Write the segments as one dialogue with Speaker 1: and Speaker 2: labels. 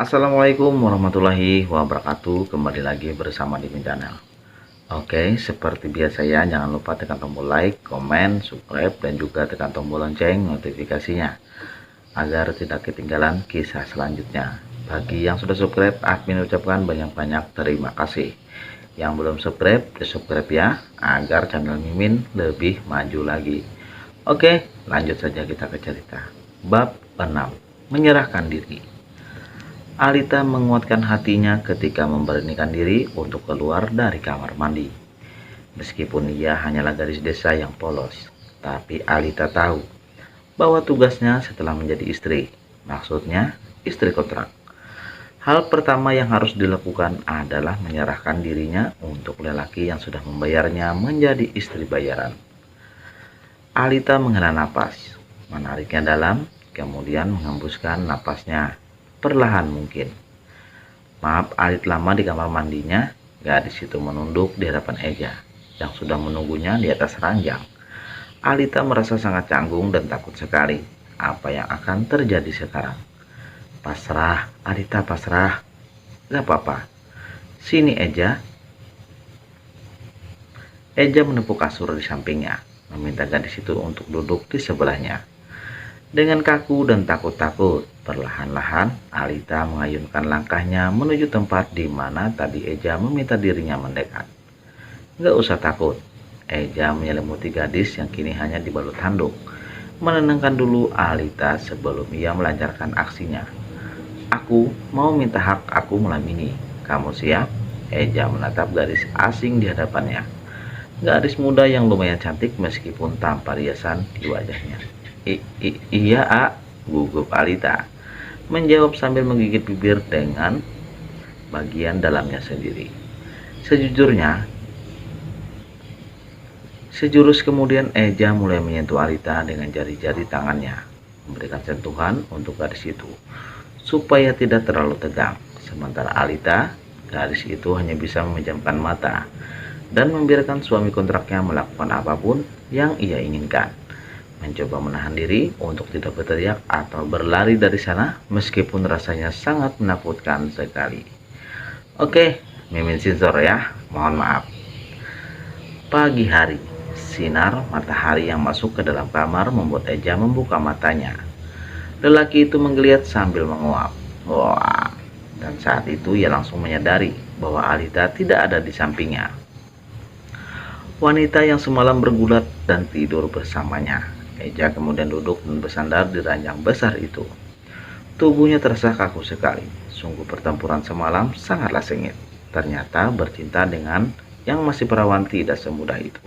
Speaker 1: Assalamualaikum warahmatullahi wabarakatuh. Kembali lagi bersama di channel. Oke, seperti biasa ya, jangan lupa tekan tombol like, komen, subscribe, dan juga tekan tombol lonceng notifikasinya agar tidak ketinggalan kisah selanjutnya. Bagi yang sudah subscribe, admin ucapkan banyak-banyak terima kasih. Yang belum subscribe, di subscribe ya, agar channel Mimin lebih maju lagi. Oke, lanjut saja kita ke cerita. Bab 6, menyerahkan diri. Alita menguatkan hatinya ketika memberanikan diri untuk keluar dari kamar mandi. Meskipun ia hanyalah gadis desa yang polos, tapi Alita tahu bahwa tugasnya setelah menjadi istri, maksudnya istri kontrak. Hal pertama yang harus dilakukan adalah menyerahkan dirinya untuk lelaki yang sudah membayarnya menjadi istri bayaran. Alita menghela napas, menariknya dalam, kemudian menghembuskan napasnya perlahan mungkin. Maaf, Alit lama di kamar mandinya. Gadis itu menunduk di hadapan Eja yang sudah menunggunya di atas ranjang. Alita merasa sangat canggung dan takut sekali. Apa yang akan terjadi sekarang? Pasrah, Alita pasrah. Gak apa-apa. Sini Eja. Eja menepuk kasur di sampingnya, meminta gadis itu untuk duduk di sebelahnya. Dengan kaku dan takut-takut, perlahan-lahan Alita mengayunkan langkahnya menuju tempat di mana tadi Eja meminta dirinya mendekat. Gak usah takut, Eja menyelimuti gadis yang kini hanya dibalut handuk, menenangkan dulu Alita sebelum ia melancarkan aksinya. Aku mau minta hak aku melamini. Kamu siap? Eja menatap gadis asing di hadapannya. Gadis muda yang lumayan cantik meskipun tanpa riasan di wajahnya. Iya, A, gugup Alita menjawab sambil menggigit bibir dengan bagian dalamnya sendiri. Sejurus kemudian Eja mulai menyentuh Alita dengan jari-jari tangannya, memberikan sentuhan untuk gadis itu supaya tidak terlalu tegang. Sementara Alita, gadis itu hanya bisa memejamkan mata dan membiarkan suami kontraknya melakukan apapun yang ia inginkan. Mencoba menahan diri untuk tidak berteriak atau berlari dari sana meskipun rasanya sangat menakutkan sekali. Oke, Mimin sensor ya, mohon maaf. Pagi hari, sinar matahari yang masuk ke dalam kamar membuat Eja membuka matanya. Lelaki itu menggeliat sambil menguap. Wah, dan saat itu ia langsung menyadari bahwa Alita tidak ada di sampingnya. Wanita yang semalam bergulat dan tidur bersamanya. Eja kemudian duduk dan bersandar di ranjang besar itu. Tubuhnya terasa kaku sekali. Sungguh pertempuran semalam sangatlah sengit. Ternyata bercinta dengan yang masih perawan tidak semudah itu.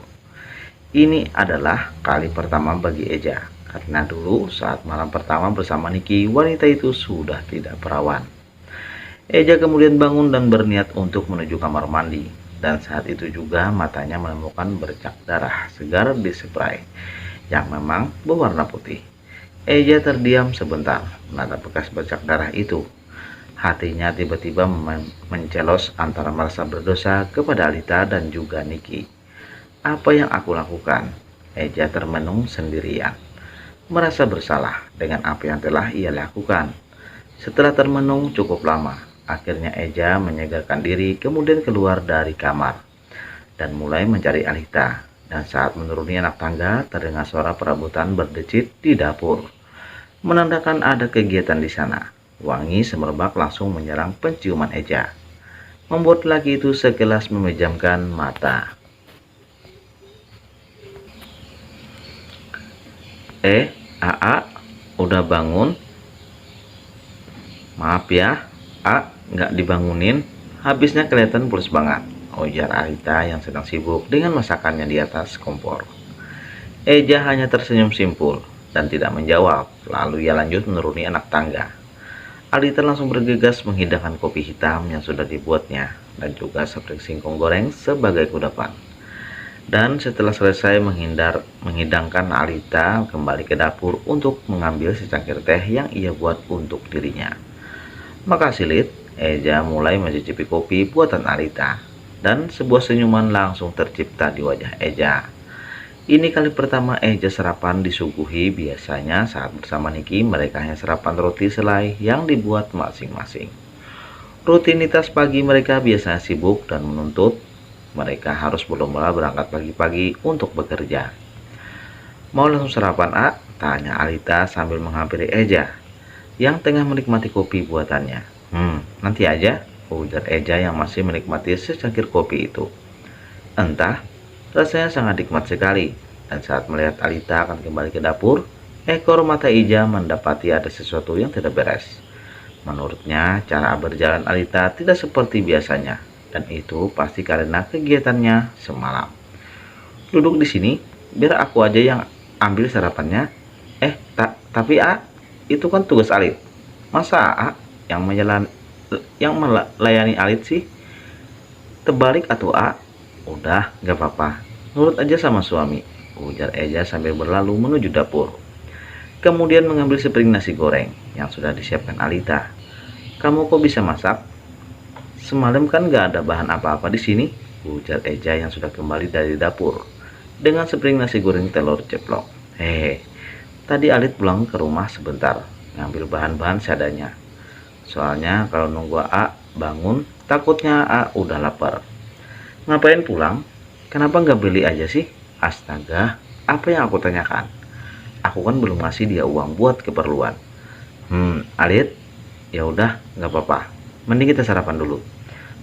Speaker 1: Ini adalah kali pertama bagi Eja, karena dulu saat malam pertama bersama Niki, wanita itu sudah tidak perawan. Eja kemudian bangun dan berniat untuk menuju kamar mandi. Dan saat itu juga matanya menemukan bercak darah segar di spray yang memang berwarna putih. Eja terdiam sebentar menatap bekas bercak darah itu. Hatinya tiba-tiba mencelos antara merasa berdosa kepada Alita dan juga Niki. Apa yang aku lakukan? Eja termenung sendirian, merasa bersalah dengan apa yang telah ia lakukan. Setelah termenung cukup lama, akhirnya Eja menyegarkan diri kemudian keluar dari kamar dan mulai mencari Alita. Dan saat menuruni anak tangga terdengar suara perabotan berdecit di dapur, menandakan ada kegiatan di sana. Wangi semerbak langsung menyerang penciuman Eja, membuat laki itu sekelas memejamkan mata. AA, udah bangun? Maaf ya, A, nggak dibangunin. Habisnya kelihatan pulas banget, ujar Alita yang sedang sibuk dengan masakannya di atas kompor. Eja hanya tersenyum simpul dan tidak menjawab. Lalu ia lanjut menuruni anak tangga. Alita langsung bergegas menghidangkan kopi hitam yang sudah dibuatnya dan juga sepiring singkong goreng sebagai kudapan. Dan setelah selesai menghidangkan, Alita kembali ke dapur untuk mengambil secangkir teh yang ia buat untuk dirinya. Makasih, Lid. Eja mulai mencicipi kopi buatan Alita, dan sebuah senyuman langsung tercipta di wajah Eja. Ini kali pertama Eja sarapan disuguhi. Biasanya saat bersama Niki mereka hanya sarapan roti selai yang dibuat masing-masing. Rutinitas pagi mereka biasanya sibuk dan menuntut mereka harus berlomba berangkat pagi-pagi untuk bekerja. Mau langsung sarapan, A? Tanya Alita sambil menghampiri Eja yang tengah menikmati kopi buatannya. Nanti aja, ujar Eja yang masih menikmati secangkir kopi itu. Entah, rasanya sangat nikmat sekali. Dan saat melihat Alita akan kembali ke dapur, ekor mata Eja mendapati ada sesuatu yang tidak beres. Menurutnya, cara berjalan Alita tidak seperti biasanya, dan itu pasti karena kegiatannya semalam. Duduk di sini, biar aku aja yang ambil sarapannya. Tapi A, itu kan tugas Alit. Masa A yang melayani Alit sih? Terbalik atau A? Udah, gak apa-apa. Nurut aja sama suami, ujar Eja sambil berlalu menuju dapur. Kemudian mengambil sepiring nasi goreng yang sudah disiapkan Alita. Kamu kok bisa masak? Semalam kan gak ada bahan apa-apa di sini, ujar Eja yang sudah kembali dari dapur dengan sepiring nasi goreng telur ceplok. Hehe, tadi Alit pulang ke rumah sebentar, ngambil bahan-bahan seadanya. Soalnya kalau nunggu A bangun, takutnya A udah lapar. Ngapain pulang? Kenapa nggak beli aja sih? Astaga, apa yang aku tanyakan? Aku kan belum ngasih dia uang buat keperluan. Alit, ya udah, nggak apa-apa. Mending kita sarapan dulu.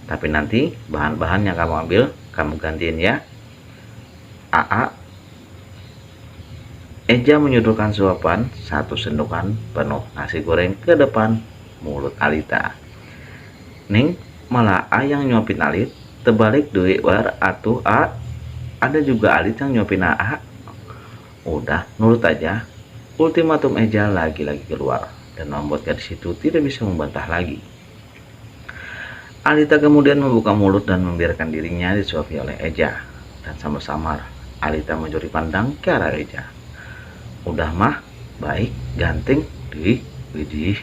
Speaker 1: Tapi nanti bahan-bahan yang kamu ambil, kamu gantiin ya. AA. Eja menyodorkan suapan satu sendukan penuh nasi goreng ke depan mulut Alita. Ning, malah A yang nyuapin Alit. Terbalik duit war atuh A. Ada juga Alit yang nyuapin AA. Udah, nurut aja. Ultimatum Eja lagi-lagi keluar dan membuat gadis itu tidak bisa membantah lagi. Alita kemudian membuka mulut dan membiarkan dirinya disuapi oleh Eja. Dan sama-sama Alita mencuri pandang ke arah Eja. Udah mah, baik, ganteng, widih.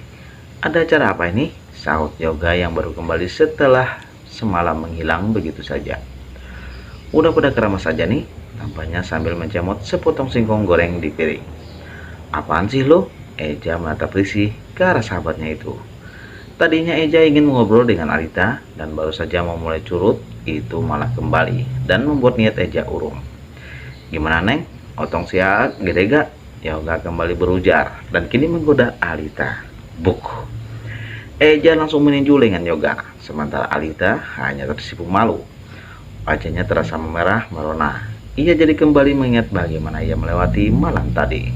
Speaker 1: Ada acara apa ini? Sahut Yoga yang baru kembali setelah semalam menghilang begitu saja. Udah pada keramas saja nih, tampaknya sambil mencemot sepotong singkong goreng di piring. Apaan sih lo? Eja menatap risih ke arah sahabatnya itu. Tadinya Eja ingin mengobrol dengan Alita dan baru saja mau mulai curut, itu malah kembali dan membuat niat Eja urung. Gimana Neng? Otong siak gede gak? Yoga kembali berujar dan kini menggoda Alita. Buk. Eja langsung meninju lengan Yoga, sementara Alita hanya tersipu malu. Wajahnya terasa memerah merona. Ia jadi kembali mengingat bagaimana ia melewati malam tadi.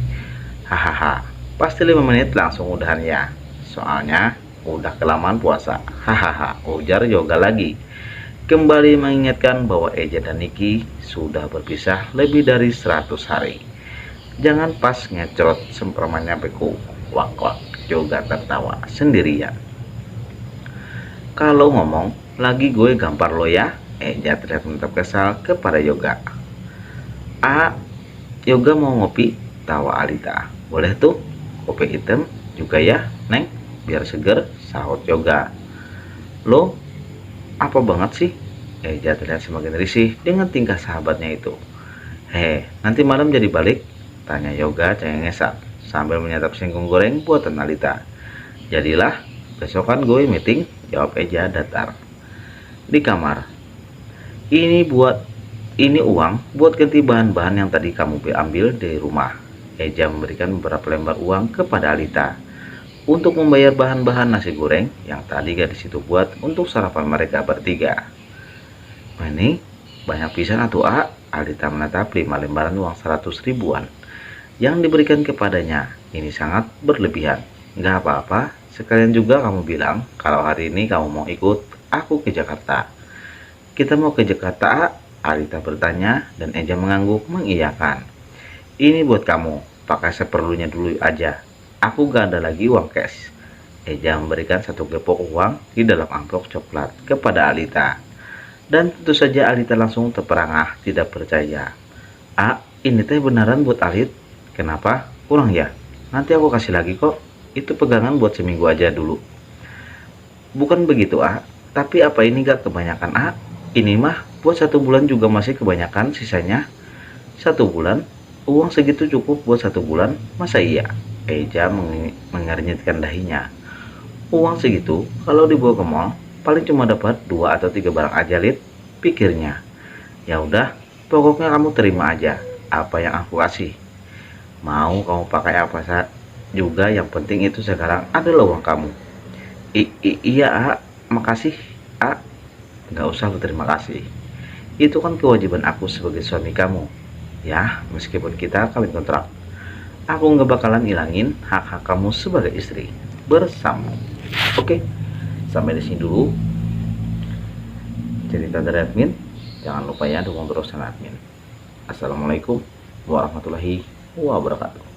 Speaker 1: Hahaha, pasti 5 menit langsung udahan ya. Soalnya udah kelamaan puasa. Hahaha, ujar Yoga lagi. Kembali mengingatkan bahwa Eja dan Niki sudah berpisah lebih dari 100 hari. Jangan pas ngecrot sempermannya beku. Wak, Yoga tertawa sendirian. Kalau ngomong, lagi gue gampar lo ya. Eja terlihat menatap kesal kepada Yoga. Yoga mau ngopi? Tawa Alita. Boleh tuh, kopi hitam juga ya, Neng, biar seger, sahut Yoga. Lo, apa banget sih? Eja terlihat semakin risih dengan tingkah sahabatnya itu. Nanti malam jadi balik? Tanya Yoga cengengesan sambil menyantap singkong goreng buatan Alita. Jadilah, besok kan gue meeting, jawab Eja datar. Di kamar. Ini uang buat ganti bahan-bahan yang tadi kamu ambil dari rumah. Eja memberikan beberapa lembar uang kepada Alita untuk membayar bahan-bahan nasi goreng yang tadi gadis itu buat untuk sarapan mereka bertiga. Ini banyak pisan atuh A. Alita menatap 5 lembaran uang 100 ribuan yang diberikan kepadanya. Ini sangat berlebihan. Nggak apa-apa, sekalian juga kamu bilang kalau hari ini kamu mau ikut aku ke Jakarta. Kita mau ke Jakarta A? Alita bertanya dan Eja mengangguk mengiyakan. Ini buat kamu, pakai seperlunya dulu aja. Aku gak ada lagi uang cash. Eja memberikan satu gepok uang di dalam amplop coklat kepada Alita. Dan tentu saja Alita langsung terperangah tidak percaya. Ini teh beneran buat Alit? Kenapa? Kurang ya? Nanti aku kasih lagi kok. Itu pegangan buat seminggu aja dulu. Bukan begitu tapi apa ini gak kebanyakan Ini mah buat 1 bulan juga masih kebanyakan sisanya. 1 bulan? Uang segitu cukup buat 1 bulan? Masa iya? Eja mengernyitkan dahinya. Uang segitu kalau dibawa ke mall paling cuma dapat 2 atau 3 barang aja, Lid, pikirnya. Ya udah, pokoknya kamu terima aja apa yang aku kasih. Mau kamu pakai apa juga, yang penting itu sekarang adalah uang kamu. Iya, A, makasih, A. Nggak usah berterima kasih. Itu kan kewajiban aku sebagai suami kamu. Ya, meskipun kita kawin kontrak, aku nggak bakalan hilangin hak-hak kamu sebagai istri bersama. Oke, sampai di sini dulu cerita dari admin. Jangan lupa ya dukung terus channel admin. Assalamualaikum warahmatullahi wabarakatuh.